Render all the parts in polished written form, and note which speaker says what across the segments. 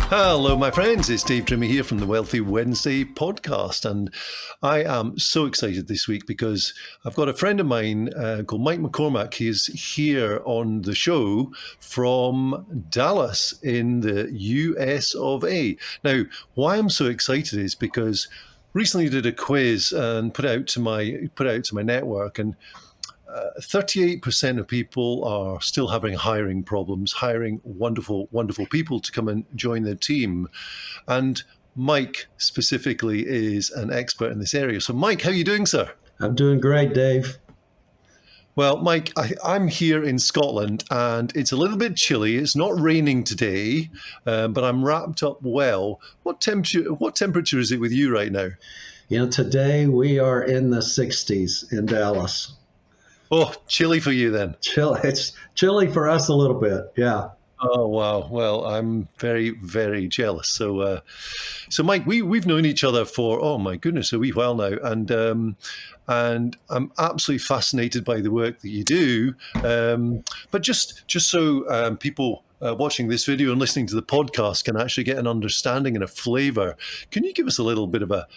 Speaker 1: Hello, my friends. It's Dave Drimmie here from the Wealthy Wednesday podcast. And I am so excited this week because I've got a friend of mine called Mike McCormack. He is here on the show from Dallas in the US of A. Now, why I'm so excited is because recently I did a quiz and put out to my network, and 38% of people are still having hiring problems, hiring wonderful, wonderful people to come and join their team. And Mike specifically is an expert in this area. So Mike, how are you doing, sir?
Speaker 2: I'm doing great, Dave.
Speaker 1: Well, Mike, I'm here in Scotland and it's a little bit chilly. It's not raining today, but I'm wrapped up well. What temperature is it with you right now?
Speaker 2: Today we are in the 60s in Dallas.
Speaker 1: Oh, chilly for you then.
Speaker 2: It's chilly for us a little bit, yeah.
Speaker 1: Oh, wow. Well, I'm very, very jealous. So Mike, we've known each other for, oh my goodness, a wee while now. And I'm absolutely fascinated by the work that you do. But just so people watching this video and listening to the podcast can actually get an understanding and a flavor, can you give us a little bit of a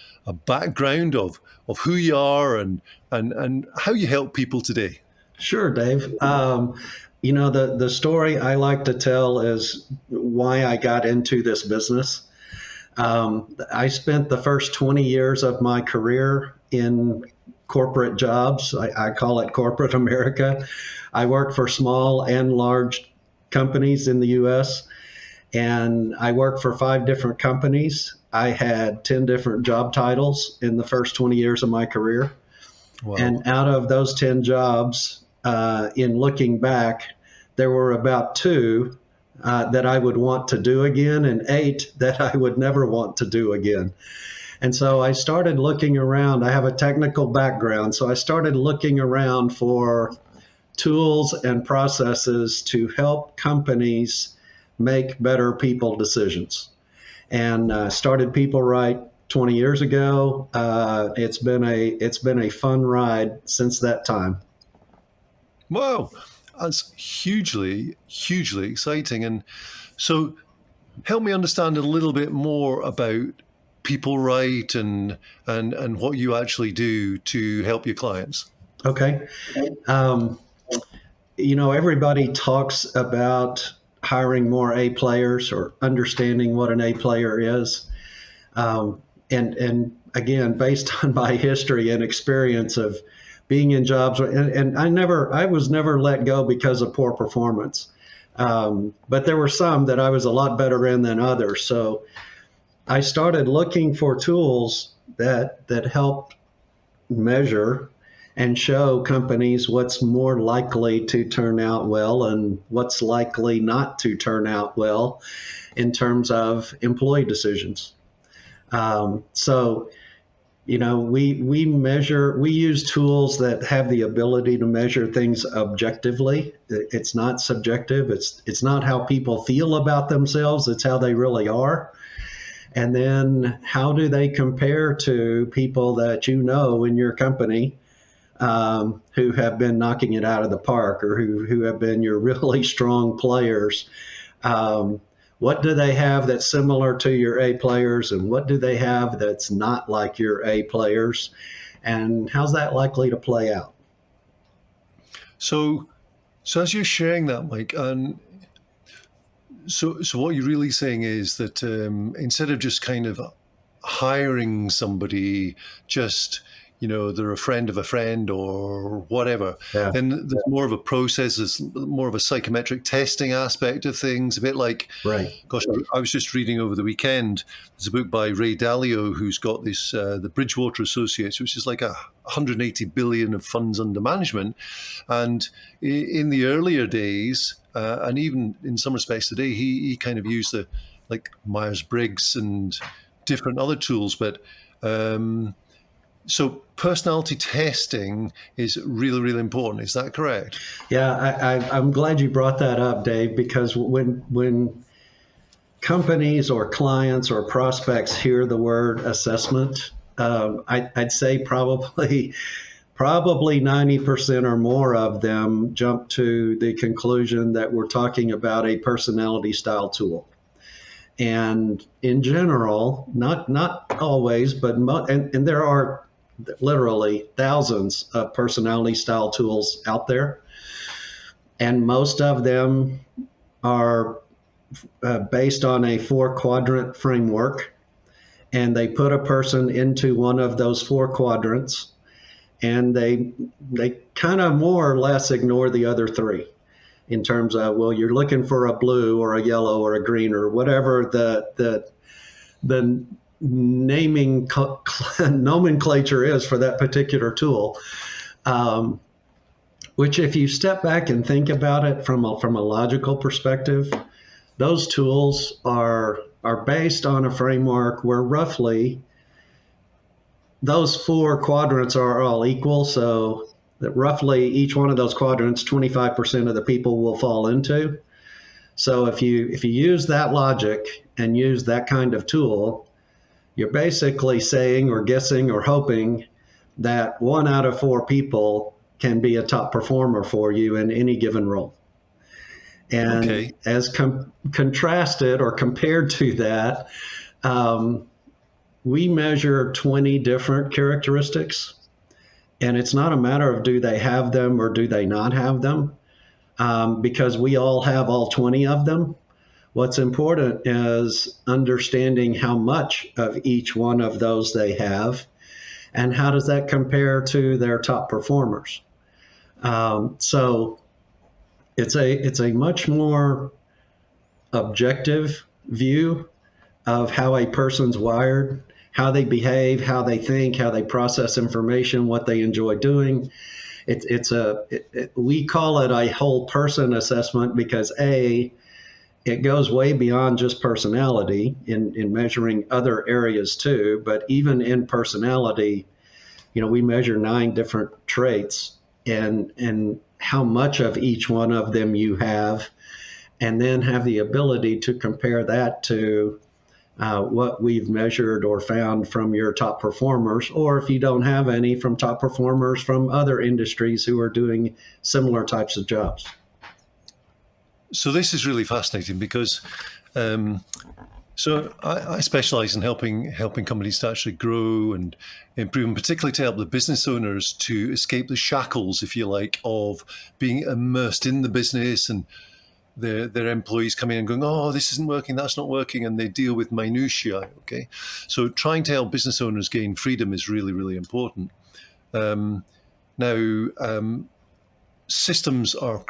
Speaker 1: background of who you are and how you help people today?
Speaker 2: Sure, Dave. The story I like to tell is why I got into this business. I spent the first 20 years of my career in corporate jobs. I call it corporate America. I worked for small and large companies in the U.S., and I worked for 5 different companies. I had 10 different job titles in the first 20 years of my career.
Speaker 1: Wow.
Speaker 2: And out of those 10 jobs, in looking back, there were about 2 that I would want to do again and 8 that I would never want to do again. And so I started looking around. I have a technical background, so I started looking around for tools and processes to help companies make better people decisions. And started People Right 20 years ago. It's been a fun ride since that time.
Speaker 1: Wow, that's hugely, hugely exciting. And so help me understand a little bit more about People Right and what you actually do to help your clients.
Speaker 2: Okay. Everybody talks about hiring more A players or understanding what an A player is. And again, based on my history and experience of being in jobs, and I was never let go because of poor performance. But there were some that I was a lot better in than others. So I started looking for tools that helped measure and show companies what's more likely to turn out well and what's likely not to turn out well in terms of employee decisions. We use tools that have the ability to measure things objectively. It's not subjective. It's not how people feel about themselves. It's how they really are. And then how do they compare to people that you know in your company who have been knocking it out of the park or who have been your really strong players? What do they have that's similar to your A players, and what do they have that's not like your A players? And how's that likely to play out?
Speaker 1: So as you're sharing that, Mike, and so what you're really saying is that instead of just kind of hiring somebody, just they're a friend of a friend or whatever,
Speaker 2: Yeah.
Speaker 1: then there's more of a process, there's more of a psychometric testing aspect of things, a bit like,
Speaker 2: Right.
Speaker 1: gosh, I was just reading over the weekend, there's a book by Ray Dalio who's got this, the Bridgewater Associates, which is like 180 billion of funds under management. And in the earlier days, and even in some respects today, he kind of used the like Myers-Briggs and different other tools, but so personality testing is really, really important. Is that correct?
Speaker 2: Yeah, I'm glad you brought that up, Dave, because when companies or clients or prospects hear the word assessment, I'd say probably 90% or more of them jump to the conclusion that we're talking about a personality style tool. And in general, not always, but and there are literally thousands of personality style tools out there, and most of them are based on a 4-quadrant framework, and they put a person into one of those 4 quadrants, and they kind of more or less ignore the other 3 in terms of, well, you're looking for a blue or a yellow or a green or whatever the naming nomenclature is for that particular tool. Which, if you step back and think about it from a logical perspective, those tools are based on a framework where roughly those 4 quadrants are all equal. So that roughly each one of those quadrants, 25% of the people will fall into. So if you use that logic and use that kind of tool, you're basically saying or guessing or hoping that 1 out of 4 people can be a top performer for you in any given role. And as contrasted or compared to that, we measure 20 different characteristics. And it's not a matter of do they have them or do they not have them, because we all have all 20 of them. What's important is understanding how much of each one of those they have, and how does that compare to their top performers. So it's a much more objective view of how a person's wired, how they behave, how they think, how they process information, what they enjoy doing. We call it a whole person assessment because it goes way beyond just personality in measuring other areas too. But even in personality, we measure 9 different traits and how much of each one of them you have, and then have the ability to compare that to what we've measured or found from your top performers, or if you don't have any, from top performers from other industries who are doing similar types of jobs.
Speaker 1: So this is really fascinating because so I specialize in helping companies to actually grow and improve, and particularly to help the business owners to escape the shackles, if you like, of being immersed in the business, and their employees come in and going, oh, this isn't working, that's not working, and they deal with minutiae. Okay, so trying to help business owners gain freedom is really, really important. Systems are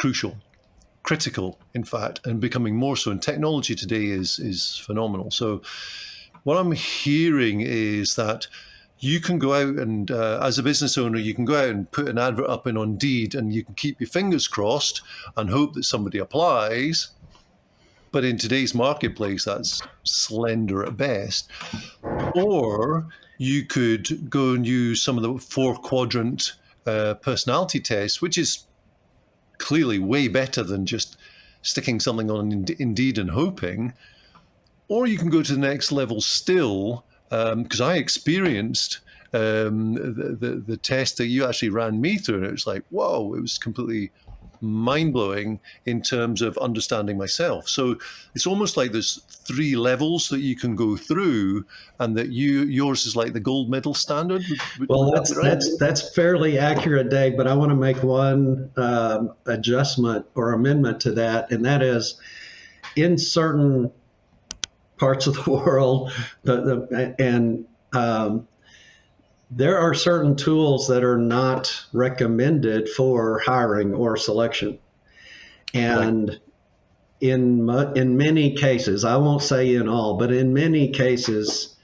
Speaker 1: critical, in fact, and becoming more so. And technology today is phenomenal. So what I'm hearing is that you can go out and, as a business owner, you can go out and put an advert up in on Indeed, and you can keep your fingers crossed and hope that somebody applies. But in today's marketplace, that's slender at best. Or you could go and use some of the 4-quadrant personality tests, which is clearly way better than just sticking something on Indeed and hoping. Or you can go to the next level still, because I experienced the test that you actually ran me through, and it was like, whoa, it was completely mind-blowing in terms of understanding myself. So it's almost like there's 3 levels that you can go through, and that yours is like the gold medal standard.
Speaker 2: Well, that's fairly accurate, Dave, but I want to make one adjustment or amendment to that, and that is, in certain parts of the world, there are certain tools that are not recommended for hiring or selection. And in many cases, I won't say in all, but in many cases,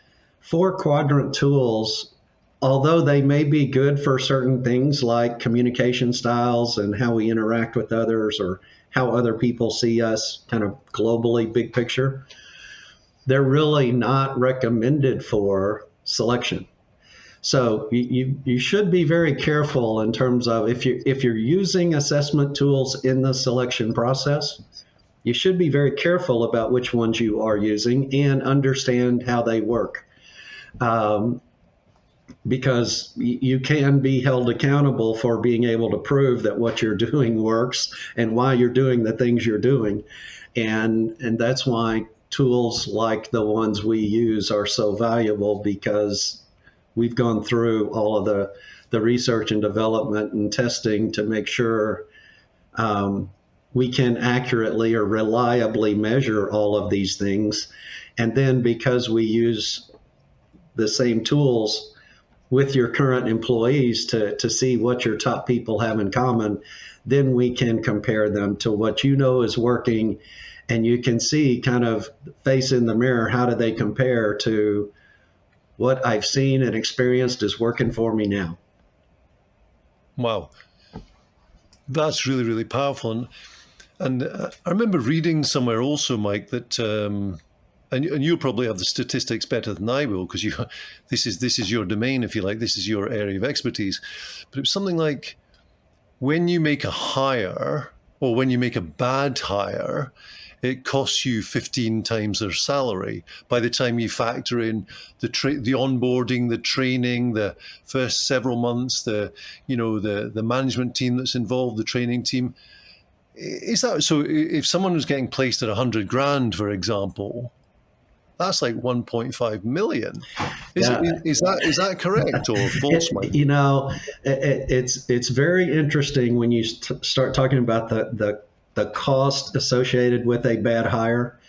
Speaker 2: 4-quadrant tools, although they may be good for certain things like communication styles and how we interact with others, or how other people see us kind of globally, big picture, they're really not recommended for selection. So you should be very careful in terms of if you're using assessment tools in the selection process, you should be very careful about which ones you are using and understand how they work. Because you can be held accountable for being able to prove that what you're doing works and why you're doing the things you're doing. And that's why tools like the ones we use are so valuable because we've gone through all of the research and development and testing to make sure we can accurately or reliably measure all of these things. And then because we use the same tools with your current employees to see what your top people have in common, then we can compare them to what you know is working, and you can see kind of face in the mirror, how do they compare to what I've seen and experienced is working for me now.
Speaker 1: Wow. That's really, really powerful. And I remember reading somewhere also, Mike, that and you'll probably have the statistics better than I will, because this is your domain, if you like. This is your area of expertise. But it was something like, when you make a hire, or when you make a bad hire, it costs you 15 times their salary by the time you factor in the onboarding, the training, the first several months, the management team that's involved, the training team. Is that so? If someone was getting placed at 100 grand, for example, that's like 1.5 million. Is that correct or false, Mike?
Speaker 2: It's very interesting when you start talking about the cost associated with a bad hire,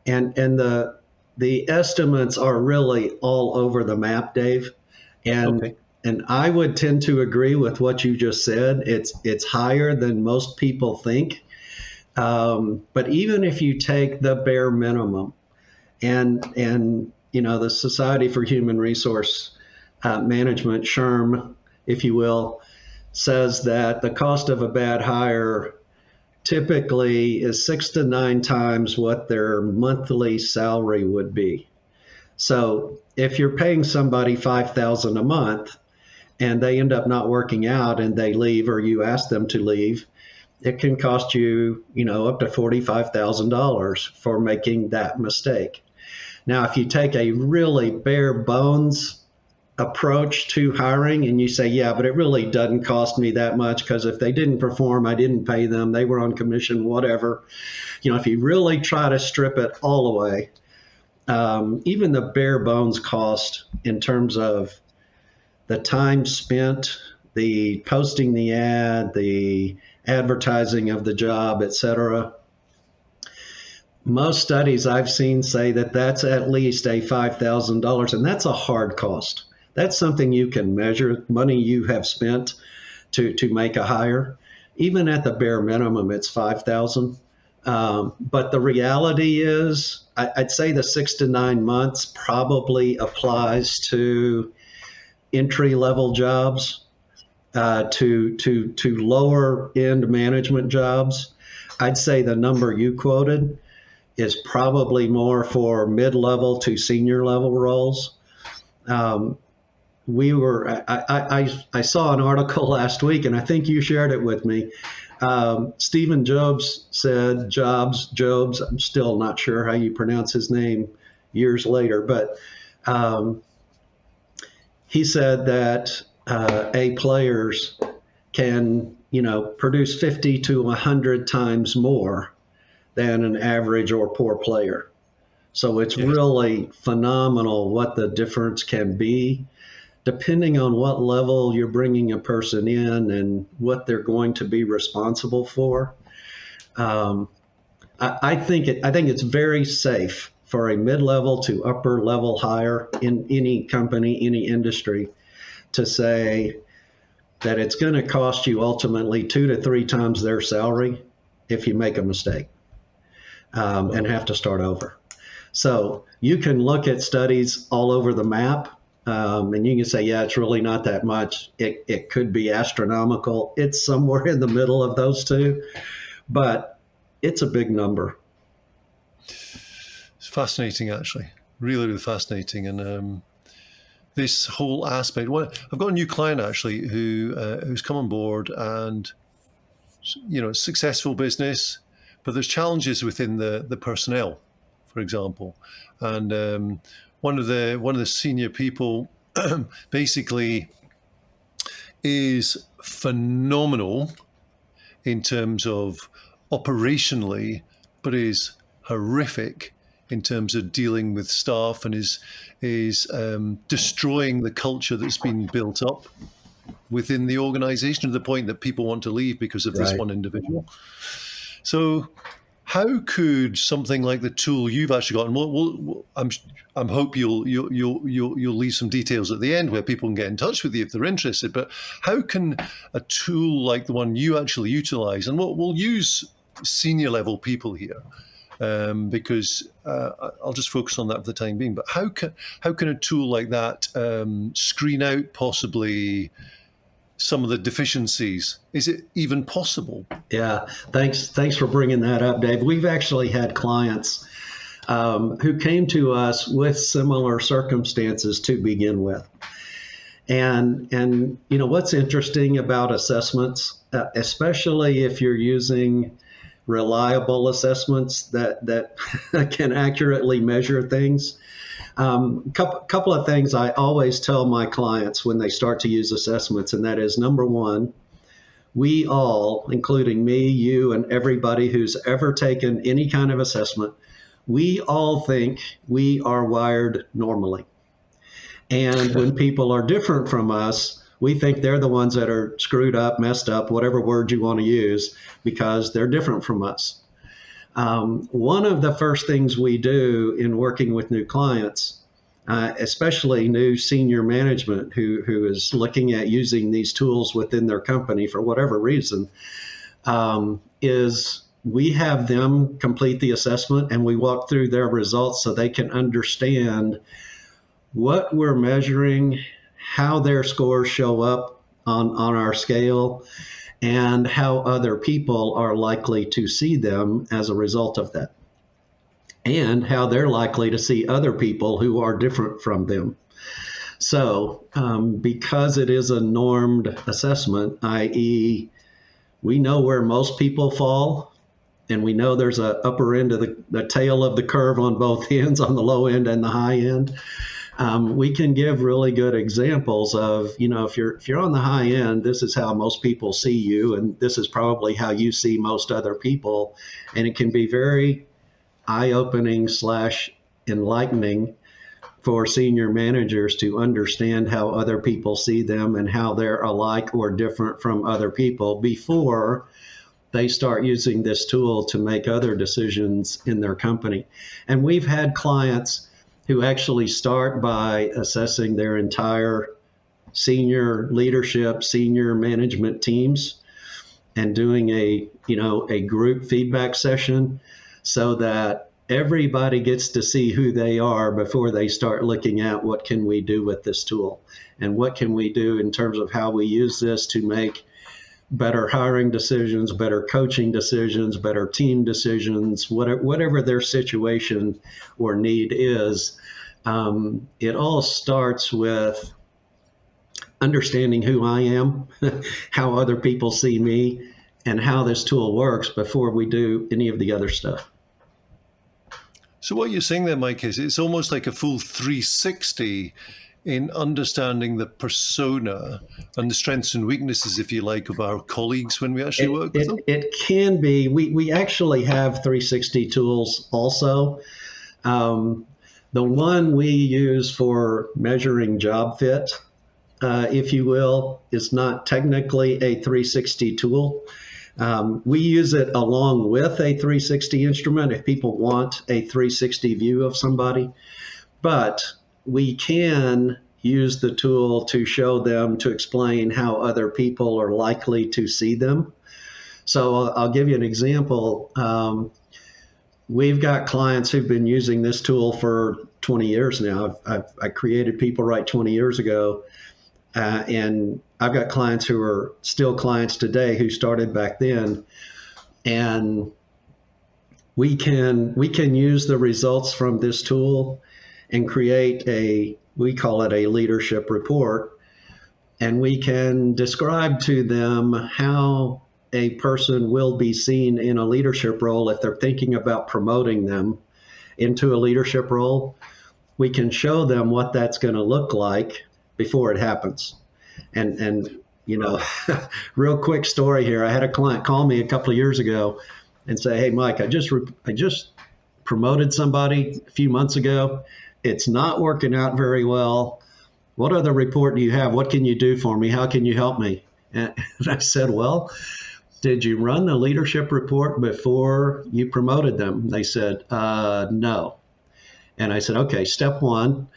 Speaker 2: and the estimates are really all over the map, Dave. And
Speaker 1: Okay.
Speaker 2: and I would tend to agree with what you just said. It's higher than most people think. But even if you take the bare minimum, and the Society for Human Resource Management, SHRM, if you will, says that the cost of a bad hire typically is 6 to 9 times what their monthly salary would be. So if you're paying somebody $5,000 a month and they end up not working out and they leave, or you ask them to leave, it can cost you, up to $45,000 for making that mistake. Now, if you take a really bare bones approach to hiring and you say, yeah, but it really doesn't cost me that much, because if they didn't perform, I didn't pay them, they were on commission, whatever. If you really try to strip it all away, even the bare bones cost in terms of the time spent, the posting the ad, the advertising of the job, et cetera, most studies I've seen say that that's at least a $5,000, and that's a hard cost. That's something you can measure, money you have spent to make a hire. Even at the bare minimum, it's $5,000. But the reality is, I'd say the 6 to 9 months probably applies to entry-level jobs, to lower end management jobs. I'd say the number you quoted is probably more for mid-level to senior level roles. I saw an article last week, and I think you shared it with me. Stephen Jobs said, Jobs, I'm still not sure how you pronounce his name years later, but he said that A players can, produce 50 to 100 times more than an average or poor player. So it's really phenomenal what the difference can be, depending on what level you're bringing a person in and what they're going to be responsible for. I think it's very safe for a mid-level to upper level hire in any company, any industry, to say that it's going to cost you ultimately 2 to 3 times their salary if you make a mistake. And have to start over. So you can look at studies all over the map, and you can say, yeah, it's really not that much. It could be astronomical. It's somewhere in the middle of those two, but it's a big number.
Speaker 1: It's fascinating, actually. Really, really fascinating. And this whole aspect. I've got a new client, actually, who's come on board, and successful business, but there's challenges within the personnel, for example. And one of the senior people basically is phenomenal in terms of operationally, but is horrific in terms of dealing with staff, and is destroying the culture that's been built up within the organization to the point that people want to leave because of this
Speaker 2: Right.
Speaker 1: one individual. So how could something like the tool you've actually got, and I'm hope you'll leave some details at the end where people can get in touch with you if they're interested. But how can a tool like the one you actually utilize, and we'll use senior level people here, because I'll just focus on that for the time being. But how can a tool like that screen out possibly some of the deficiencies? Is it even possible?
Speaker 2: Yeah, thanks for bringing that up, Dave. We've actually had clients who came to us with similar circumstances to begin with. And you know what's interesting about assessments, especially if you're using reliable assessments that can accurately measure things. Couple of things I always tell my clients when they start to use assessments, and that is, number one, we all, including me, you, and everybody who's ever taken any kind of assessment, we all think we are wired normally. And when people are different from us, we think they're the ones that are screwed up, messed up, whatever word you want to use, because they're different from us. One of the first things we do in working with new clients, especially new senior management who is looking at using these tools within their company for whatever reason, is we have them complete the assessment and we walk through their results so they can understand what we're measuring, how their scores show up on our scale, and how other people are likely to see them as a result of that, and how they're likely to see other people who are different from them. So because it is a normed assessment, i.e., we know where most people fall, and we know there's an upper end of the tail of the curve on both ends, on the low end and the high end. We can give really good examples of, you know, if you're on the high end, this is how most people see you, and this is probably how you see most other people. And it can be very eye-opening / enlightening for senior managers to understand how other people see them and how they're alike or different from other people before they start using this tool to make other decisions in their company. And we've had clients who actually start by assessing their entire senior leadership, senior management teams, and doing a group feedback session so that everybody gets to see who they are before they start looking at what can we do with this tool and what can we do in terms of how we use this to make better hiring decisions, better coaching decisions, better team decisions, whatever their situation or need is. It all starts with understanding who I am, how other people see me, and how this tool works before we do any of the other stuff.
Speaker 1: So what you're saying there, Mike, is it's almost like a full 360 in understanding the persona and the strengths and weaknesses, if you like, of our colleagues when we actually work with them?
Speaker 2: It can be. We actually have 360 tools also. The one we use for measuring job fit, if you will, is not technically a 360 tool. We use it along with a 360 instrument if people want a 360 view of somebody. But we can use the tool to show them, to explain how other people are likely to see them. So I'll give you an example. We've got clients who've been using this tool for 20 years now. I created People Right 20 years ago. And I've got clients who are still clients today who started back then. And we can use the results from this tool and create we call it a leadership report. And we can describe to them how a person will be seen in a leadership role if they're thinking about promoting them into a leadership role. We can show them what that's going to look like before it happens. And real quick story here. I had a client call me a couple of years ago and say, "Hey, Mike, I just promoted somebody a few months ago. It's not working out very well. What other report do you have? What can you do for me? How can you help me? And I said, well, did you run the leadership report before you promoted them? They said, no. And I said, okay, step one,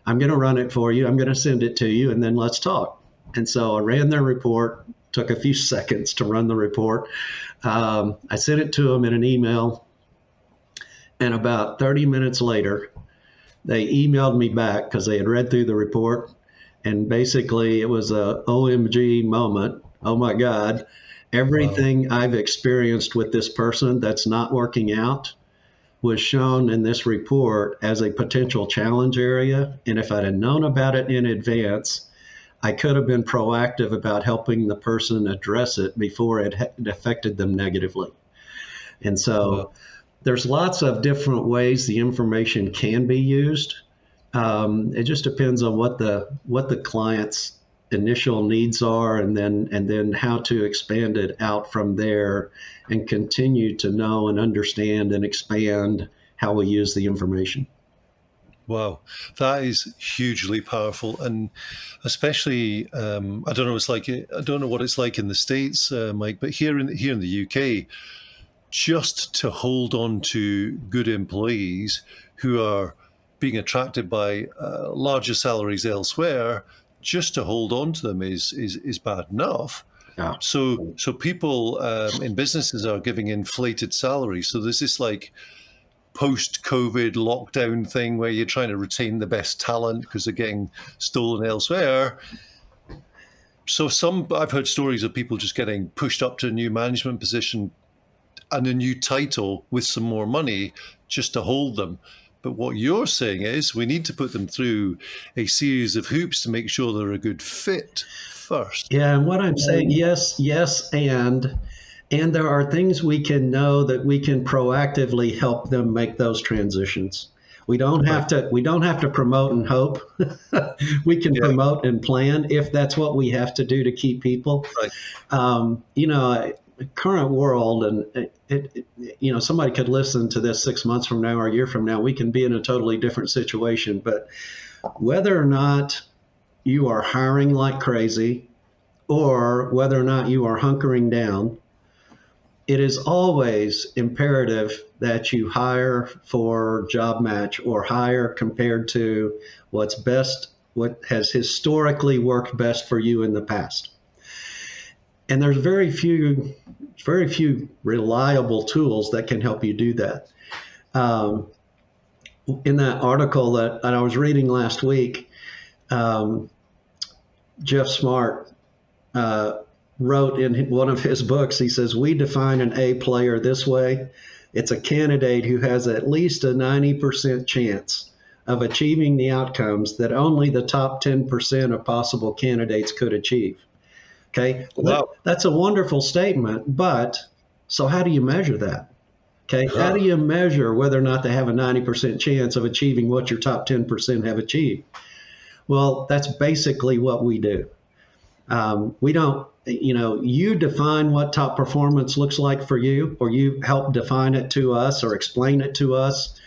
Speaker 2: I'm going to run it for you. I'm going to send it to you, and then let's talk. And so I ran their report, took a few seconds to run the report. I sent it to them in an email. And about 30 minutes later, they emailed me back because they had read through the report. And basically, it was a OMG moment. Oh, my God. Everything I've experienced with this person that's not working out was shown in this report as a potential challenge area. And if I'd have known about it in advance, I could have been proactive about helping the person address it before it affected them negatively. And so there's lots of different ways the information can be used. It just depends on what the client's initial needs are, and then how to expand it out from there and continue to know and understand and expand how we use the information.
Speaker 1: Wow, that is hugely powerful, and especially I don't know. I don't know what it's like in the States, Mike, but here in the UK, just to hold on to good employees who are being attracted by larger salaries elsewhere, just to hold on to them is bad enough.
Speaker 2: Yeah.
Speaker 1: So people in businesses are giving inflated salaries. So there's this like post-COVID lockdown thing where you're trying to retain the best talent because they're getting stolen elsewhere. So I've heard stories of people just getting pushed up to a new management position and a new title with some more money just to hold them. But what you're saying is we need to put them through a series of hoops to make sure they're a good fit first.
Speaker 2: Yeah, and what I'm saying, yes, and there are things we can know that we can proactively help them make those transitions. We don't have to promote and hope. We can promote and plan if that's what we have to do to keep people. Right. Current world, and somebody could listen to this 6 months from now or a year from now, we can be in a totally different situation. But whether or not you are hiring like crazy or whether or not you are hunkering down, it is always imperative that you hire for job match or hire compared to what has historically worked best for you in the past. And there's very few reliable tools that can help you do that. In that article that I was reading last week, Jeff Smart wrote in one of his books, he says, we define an A player this way. It's a candidate who has at least a 90% chance of achieving the outcomes that only the top 10% of possible candidates could achieve. Okay, wow. That's a wonderful statement, but so how do you measure that? Okay, how do you measure whether or not they have a 90% chance of achieving what your top 10% have achieved? Well, that's basically what we do. We don't, you define what top performance looks like for you, or you help define it to us or explain it to us,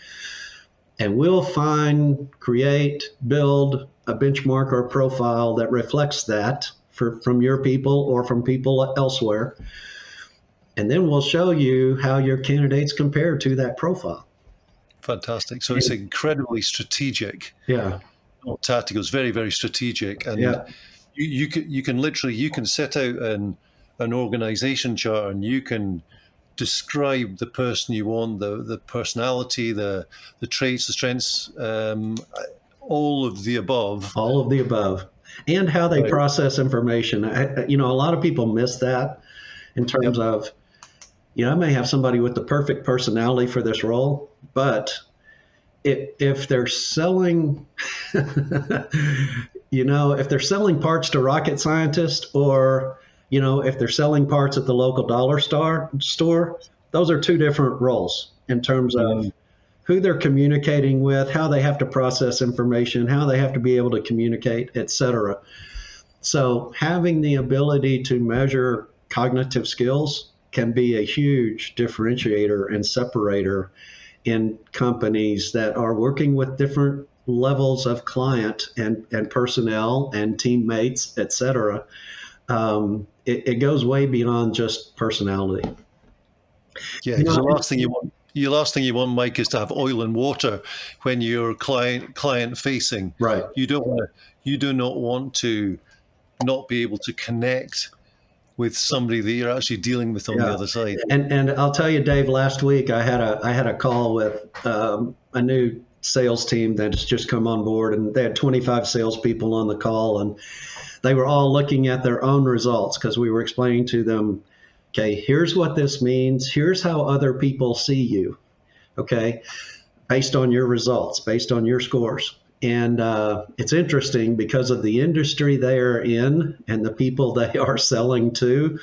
Speaker 2: and we'll create, build a benchmark or a profile that reflects that from your people or from people elsewhere. And then we'll show you how your candidates compare to that profile.
Speaker 1: Fantastic. So it's incredibly strategic.
Speaker 2: Yeah.
Speaker 1: Not tactical. It's very, very strategic. And you can set out an organization chart, and you can describe the person you want, the personality, the traits, the strengths, all of the above.
Speaker 2: All of the above. And how they process information. A lot of people miss that in terms of, I may have somebody with the perfect personality for this role, but if they're selling, if they're selling parts to rocket scientists, or, if they're selling parts at the local dollar store, those are two different roles in terms of who they're communicating with, how they have to process information, how they have to be able to communicate, et cetera. So having the ability to measure cognitive skills can be a huge differentiator and separator in companies that are working with different levels of client and personnel and teammates, et cetera. It goes way beyond just personality.
Speaker 1: Yeah, because the last thing you want, Mike, is to have oil and water when you're client facing.
Speaker 2: Right.
Speaker 1: You do not want to not be able to connect with somebody that you're actually dealing with on the other side.
Speaker 2: And I'll tell you, Dave, last week I had a call with a new sales team that's just come on board, and they had 25 salespeople on the call, and they were all looking at their own results because we were explaining to them, okay, here's what this means. Here's how other people see you, okay, based on your results, based on your scores. And it's interesting because of the industry they are in and the people they are selling to.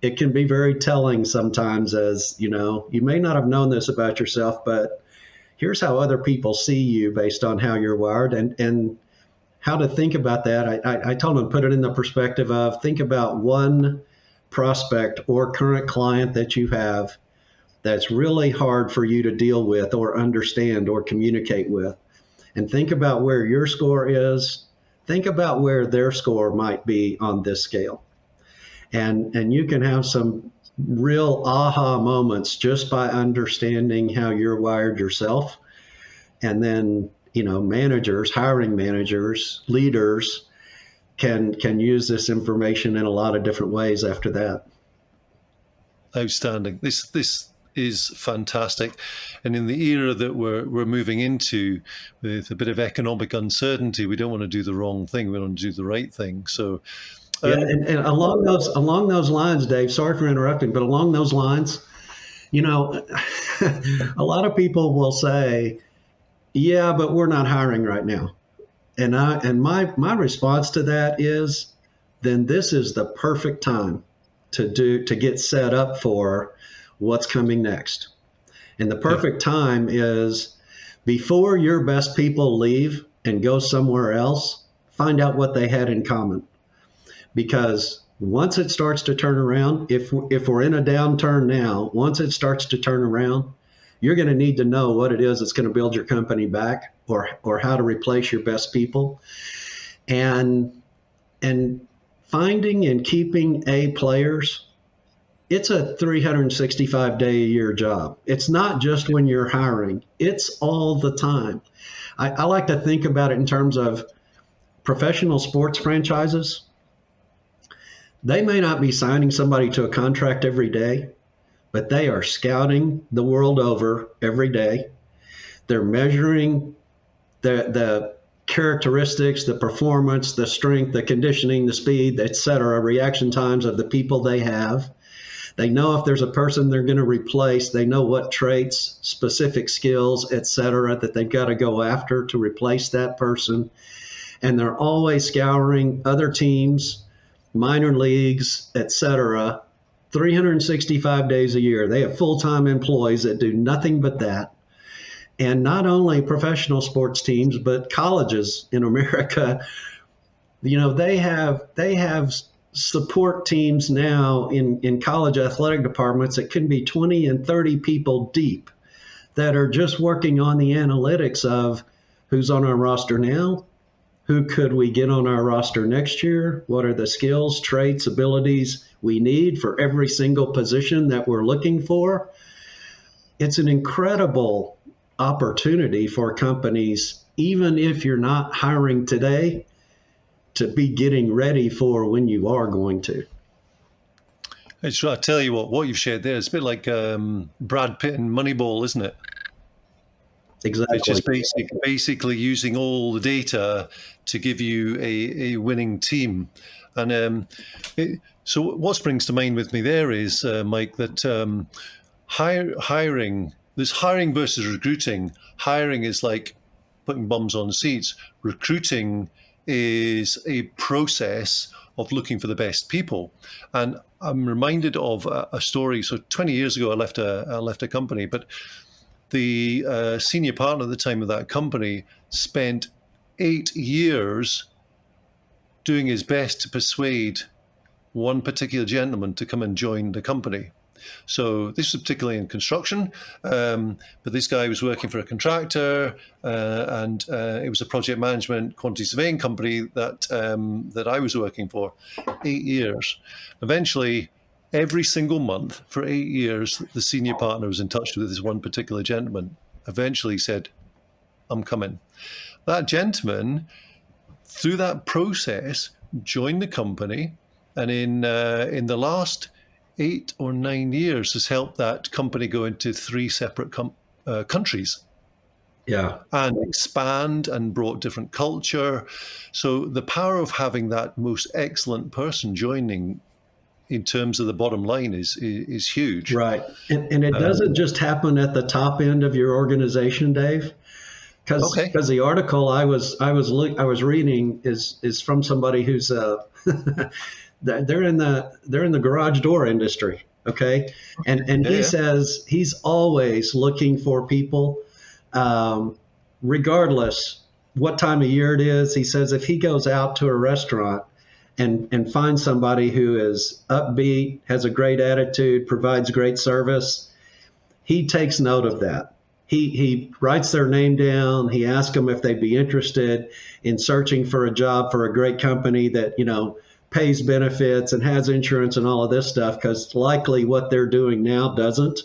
Speaker 2: It can be very telling sometimes, as you may not have known this about yourself, but here's how other people see you based on how you're wired, and how to think about that. I told them, put it in the perspective of, think about one prospect or current client that you have that's really hard for you to deal with or understand or communicate with. And think about where your score is. Think about where their score might be on this scale. And you can have some real aha moments just by understanding how you're wired yourself. And then, managers, hiring managers, leaders can use this information in a lot of different ways after that.
Speaker 1: Outstanding. This is fantastic. And in the era that we're moving into, with a bit of economic uncertainty, we don't want to do the wrong thing. We want to do the right thing. So
Speaker 2: and along those lines, Dave, sorry for interrupting, but along those lines, a lot of people will say, yeah, but we're not hiring right now. And my response to that is, then this is the perfect time to get set up for what's coming next. And the perfect time is before your best people leave and go somewhere else, find out what they had in common. Because once it starts to turn around, if we're in a downturn now, once it starts to turn around, you're going to need to know what it is that's going to build your company back, or how to replace your best people. And finding and keeping A players, it's a 365-day-a-year job. It's not just when you're hiring. It's all the time. I like to think about it in terms of professional sports franchises. They may not be signing somebody to a contract every day, but they are scouting the world over every day. They're measuring the characteristics, the performance, the strength, the conditioning, the speed, et cetera, reaction times of the people they have. They know if there's a person they're going to replace, they know what traits, specific skills, et cetera, that they've got to go after to replace that person. And they're always scouring other teams, minor leagues, et cetera, 365 days a year. They have full-time employees that do nothing but that. And not only professional sports teams, but colleges in America, they have support teams now in college athletic departments that can be 20 and 30 people deep that are just working on the analytics of who's on our roster now, who could we get on our roster next year, what are the skills, traits, abilities we need for every single position that we're looking for. It's an incredible opportunity for companies, even if you're not hiring today, to be getting ready for when you are going to.
Speaker 1: I tell you what you've shared there, it's a bit like Brad Pitt and Moneyball, isn't it?
Speaker 2: Exactly.
Speaker 1: It's just basically using all the data to give you a winning team. And so what springs to mind with me there is, Mike, that hiring, there's hiring versus recruiting. Hiring is like putting bums on seats. Recruiting is a process of looking for the best people. And I'm reminded of a story. So 20 years ago, I left a company, but the senior partner at the time of that company spent 8 years doing his best to persuade one particular gentleman to come and join the company. So this was particularly in construction, but this guy was working for a contractor, and it was a project management quantity surveying company that I was working for. 8 years. Eventually, every single month for 8 years, the senior partner was in touch with this one particular gentleman. Eventually said, "I'm coming." That gentleman, through that process, joined the company, and in the last 8 or 9 years has helped that company go into three separate countries.
Speaker 2: Yeah.
Speaker 1: And expand and brought different culture. So the power of having that most excellent person joining in terms of the bottom line is huge.
Speaker 2: Right. And it doesn't just happen at the top end of your organization, Dave. Because the article I was reading is from somebody who's they're in the garage door industry, okay, and he says he's always looking for people, regardless what time of year it is. He says if he goes out to a restaurant and finds somebody who is upbeat, has a great attitude, provides great service, he takes note of that. He writes their name down. He asks them if they'd be interested in searching for a job for a great company that, pays benefits and has insurance and all of this stuff, because likely what they're doing now doesn't.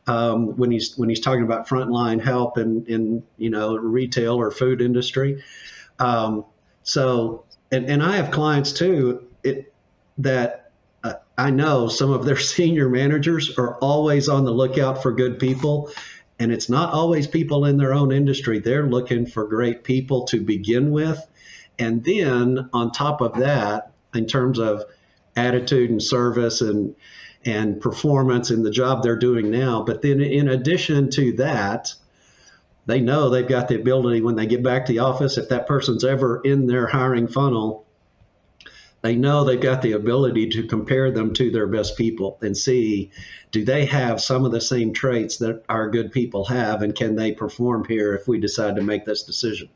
Speaker 2: When he's talking about frontline help in retail or food industry. So I have clients too that I know some of their senior managers are always on the lookout for good people. And it's not always people in their own industry. They're looking for great people to begin with. And then on top of that, in terms of attitude and service and performance in the job they're doing now. But then in addition to that, they know they've got the ability when they get back to the office, if that person's ever in their hiring funnel, they know they've got the ability to compare them to their best people and see, do they have some of the same traits that our good people have, and can they perform here if we decide to make this decision?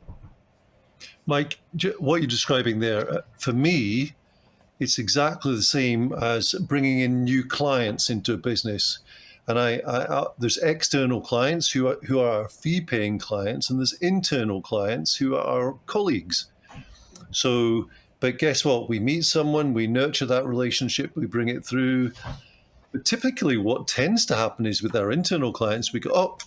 Speaker 1: Mike, what you're describing there, for me, it's exactly the same as bringing in new clients into a business. And there's external clients who are fee-paying clients, and there's internal clients who are our colleagues. So, but guess what? We meet someone, we nurture that relationship, we bring it through. But typically what tends to happen is with our internal clients, we go, oh,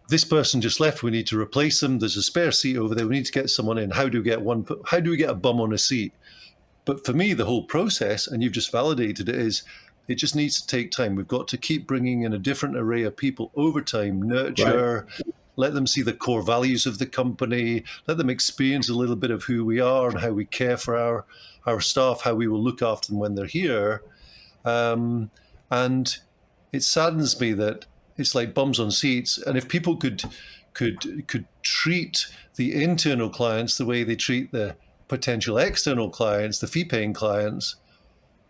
Speaker 1: this person just left, we need to replace them. There's a spare seat over there. We need to get someone in. How do we get a bum on a seat? But for me, the whole process, and you've just validated it, is it just needs to take time. We've got to keep bringing in a different array of people over time, nurture, let them see the core values of the company, let them experience a little bit of who we are and how we care for our staff, how we will look after them when they're here. And it saddens me that it's like bums on seats. And if people could treat the internal clients the way they treat the potential external clients, the fee-paying clients,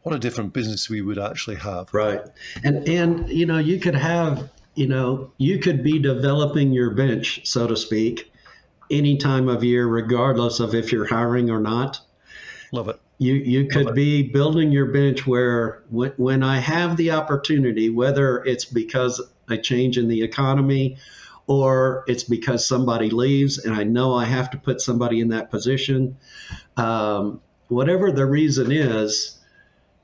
Speaker 1: what a different business we would actually have.
Speaker 2: Right. And you could have, you could be developing your bench, so to speak, any time of year, regardless of if you're hiring or not.
Speaker 1: Love it.
Speaker 2: You could be building your bench where when I have the opportunity, whether it's because a change in the economy or it's because somebody leaves and I know I have to put somebody in that position, whatever the reason is,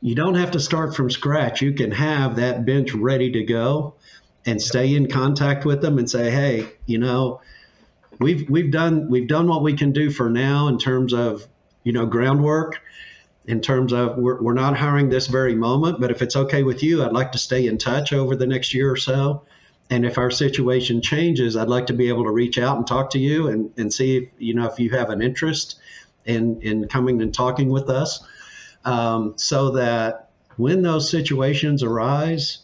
Speaker 2: you don't have to start from scratch. You can have that bench ready to go and stay in contact with them and say, hey, we've done what we can do for now in terms of, groundwork, in terms of we're not hiring this very moment, but if it's okay with you, I'd like to stay in touch over the next year or so. And if our situation changes, I'd like to be able to reach out and talk to you and see if you have an interest in coming and talking with us, so that when those situations arise,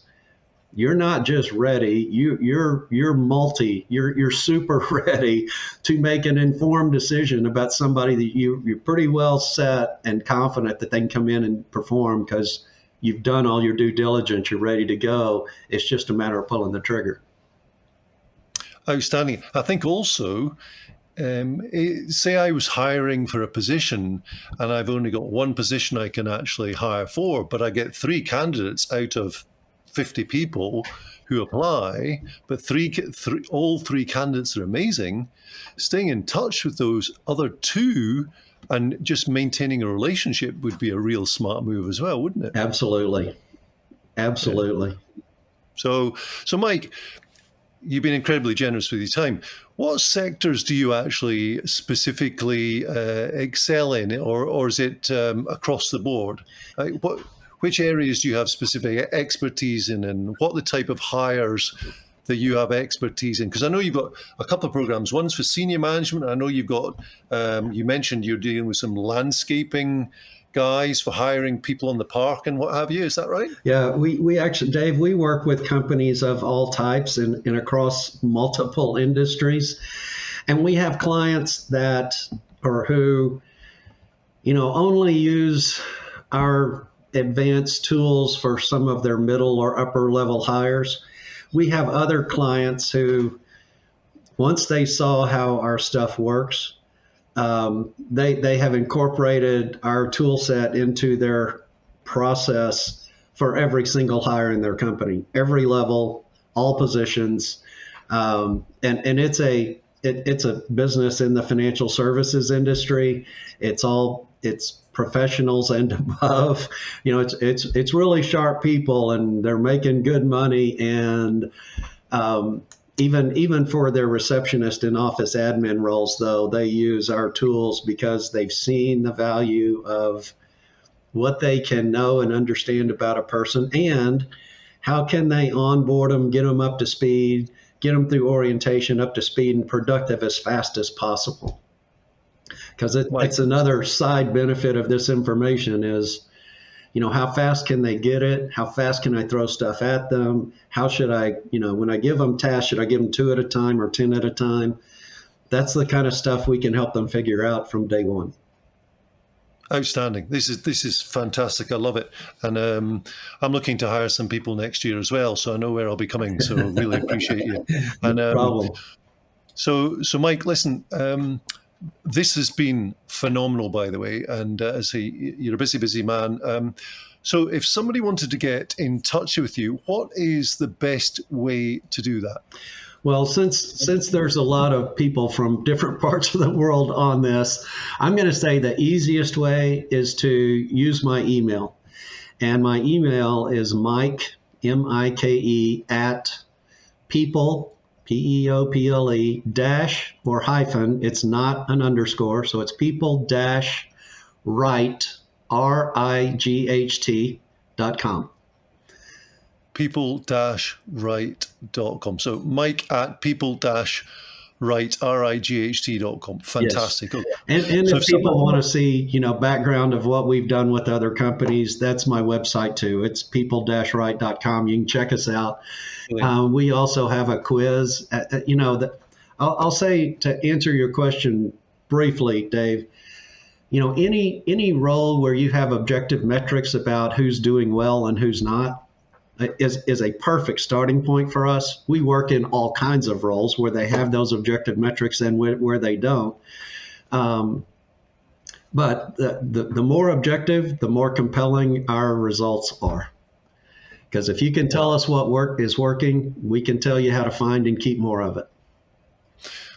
Speaker 2: you're not just ready. You're super ready to make an informed decision about somebody that you're pretty well set and confident that they can come in and perform because you've done all your due diligence. You're ready to go. It's just a matter of pulling the trigger.
Speaker 1: Outstanding. I think also, say I was hiring for a position and I've only got one position I can actually hire for, but I get 3 candidates out of 50 people who apply, but all three candidates are amazing, staying in touch with those other two and just maintaining a relationship would be a real smart move as well, wouldn't it?
Speaker 2: Absolutely. Absolutely.
Speaker 1: Yeah. So Mike, you've been incredibly generous with your time. What sectors do you actually specifically excel in, or is it across the board? Which areas do you have specific expertise in, and what the type of hires that you have expertise in? Because I know you've got a couple of programs. One's for senior management. I know you've got, you mentioned you're dealing with some landscaping guys for hiring people on the park and what have you. Is that right?
Speaker 2: Yeah, we actually, Dave, we work with companies of all types and across multiple industries. And we have clients that, or who, only use our advanced tools for some of their middle or upper level hires. We have other clients who, once they saw how our stuff works, they have incorporated our tool set into their process for every single hire in their company, every level, all positions, and it's a business in the financial services industry. It's professionals and above. It's really sharp people, and they're making good money. And even for their receptionist and office admin roles, though, they use our tools because they've seen the value of what they can know and understand about a person, and how can they onboard them, get them up to speed, get them through orientation up to speed and productive as fast as possible. Because it's another side benefit of this information is, how fast can they get it? How fast can I throw stuff at them? How should I, when I give them tasks, should I give them 2 at a time or 10 at a time? That's the kind of stuff we can help them figure out from day one.
Speaker 1: Outstanding. This is fantastic. I love it. And I'm looking to hire some people next year as well, so I know where I'll be coming. So really appreciate you.
Speaker 2: No problem.
Speaker 1: So Mike, listen, this has been phenomenal, by the way. And as you're a busy man. So if somebody wanted to get in touch with you, what is the best way to do that?
Speaker 2: Well, since there's a lot of people from different parts of the world on this, I'm going to say the easiest way is to use my email. And my email is Mike, M-I-K-E, at people, P-E-O-P-L-E, dash or hyphen, it's not an underscore, so it's people dash right, RIGHT.com.
Speaker 1: people-right.com. So Mike at people-right, RIGHT.com. Fantastic.
Speaker 2: Yes.
Speaker 1: Okay.
Speaker 2: And if people want to see, background of what we've done with other companies, that's my website too. It's people-right.com. You can check us out. We also have a quiz. I'll say, to answer your question briefly, Dave, any role where you have objective metrics about who's doing well and who's not is a perfect starting point for us. We work in all kinds of roles where they have those objective metrics and where they don't. But the more objective, the more compelling our results are. Because if you can tell us what is working, we can tell you how to find and keep more of it.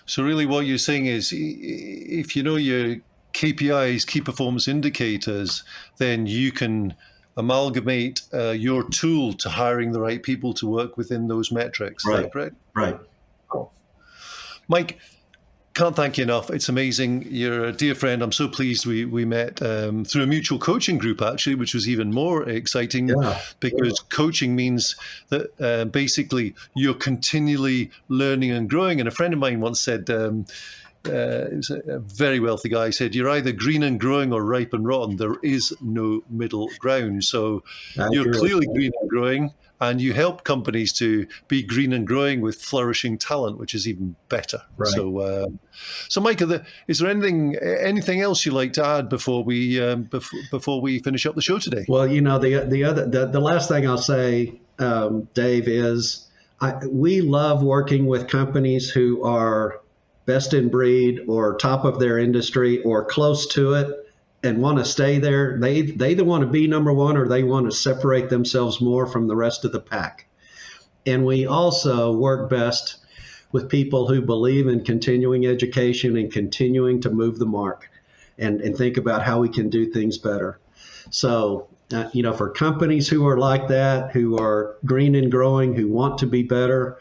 Speaker 1: So really what you're saying is, if you know your KPIs, key performance indicators, then you can amalgamate your tool to hiring the right people to work within those metrics.
Speaker 2: Right.
Speaker 1: Is that correct?
Speaker 2: Right.
Speaker 1: Cool. Mike, can't thank you enough. It's amazing. You're a dear friend. I'm so pleased we met through a mutual coaching group, actually, which was even more exciting because coaching means that basically you're continually learning and growing. And a friend of mine once said, it was a very wealthy guy, said, you're either green and growing or ripe and rotten. There is no middle ground. So you're clearly green and growing, and you help companies to be green and growing with flourishing talent, which is even better.
Speaker 2: Right.
Speaker 1: So Mike, is there anything else you'd like to add before we finish up the show today?
Speaker 2: Well, the last thing I'll say, Dave, is we love working with companies who are best in breed or top of their industry or close to it and want to stay there. They either want to be number one or they want to separate themselves more from the rest of the pack. And we also work best with people who believe in continuing education and continuing to move the mark and think about how we can do things better. So, for companies who are like that, who are green and growing, who want to be better,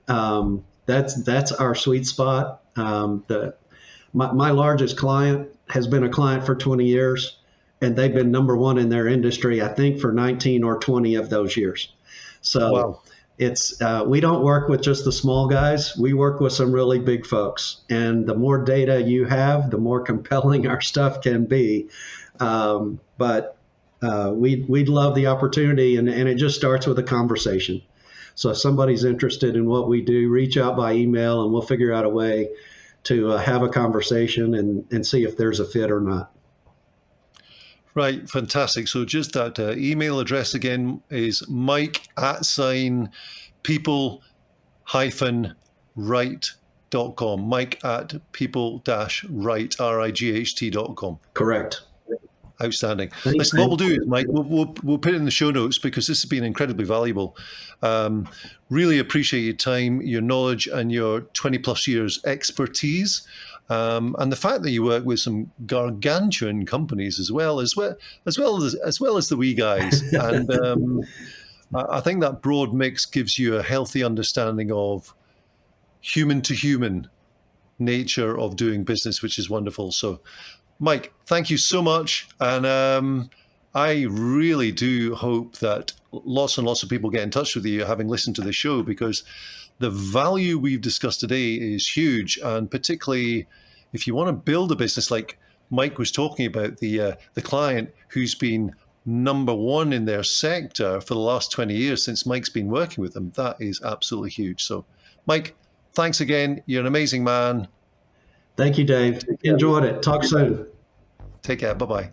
Speaker 2: that's our sweet spot. My largest client has been a client for 20 years, and they've been number one in their industry, I think, for 19 or 20 of those years. So
Speaker 1: Wow.
Speaker 2: it's we don't work with just the small guys. We work with some really big folks. And the more data you have, the more compelling our stuff can be. But we'd love the opportunity, and it just starts with a conversation. So if somebody's interested in what we do, reach out by email, and we'll figure out a way to have a conversation and see if there's a fit or not.
Speaker 1: Right, fantastic. So just that email address again is mike@people-right.com. mike@people-right.com.
Speaker 2: Correct.
Speaker 1: Outstanding. Listen, what we'll do is, Mike, we'll put it in the show notes because this has been incredibly valuable. Really appreciate your time, your knowledge, and your 20 plus years expertise. And the fact that you work with some gargantuan companies as well as the wee guys. And I think that broad mix gives you a healthy understanding of human to human nature of doing business, which is wonderful. So, Mike, thank you so much. And I really do hope that lots and lots of people get in touch with you having listened to the show, because the value we've discussed today is huge. And particularly if you want to build a business like Mike was talking about, the client who's been number one in their sector for the last 20 years since Mike's been working with them, that is absolutely huge. So, Mike, thanks again. You're an amazing man.
Speaker 2: Thank you, Dave. Enjoyed it. Talk soon.
Speaker 1: Take care. Bye-bye.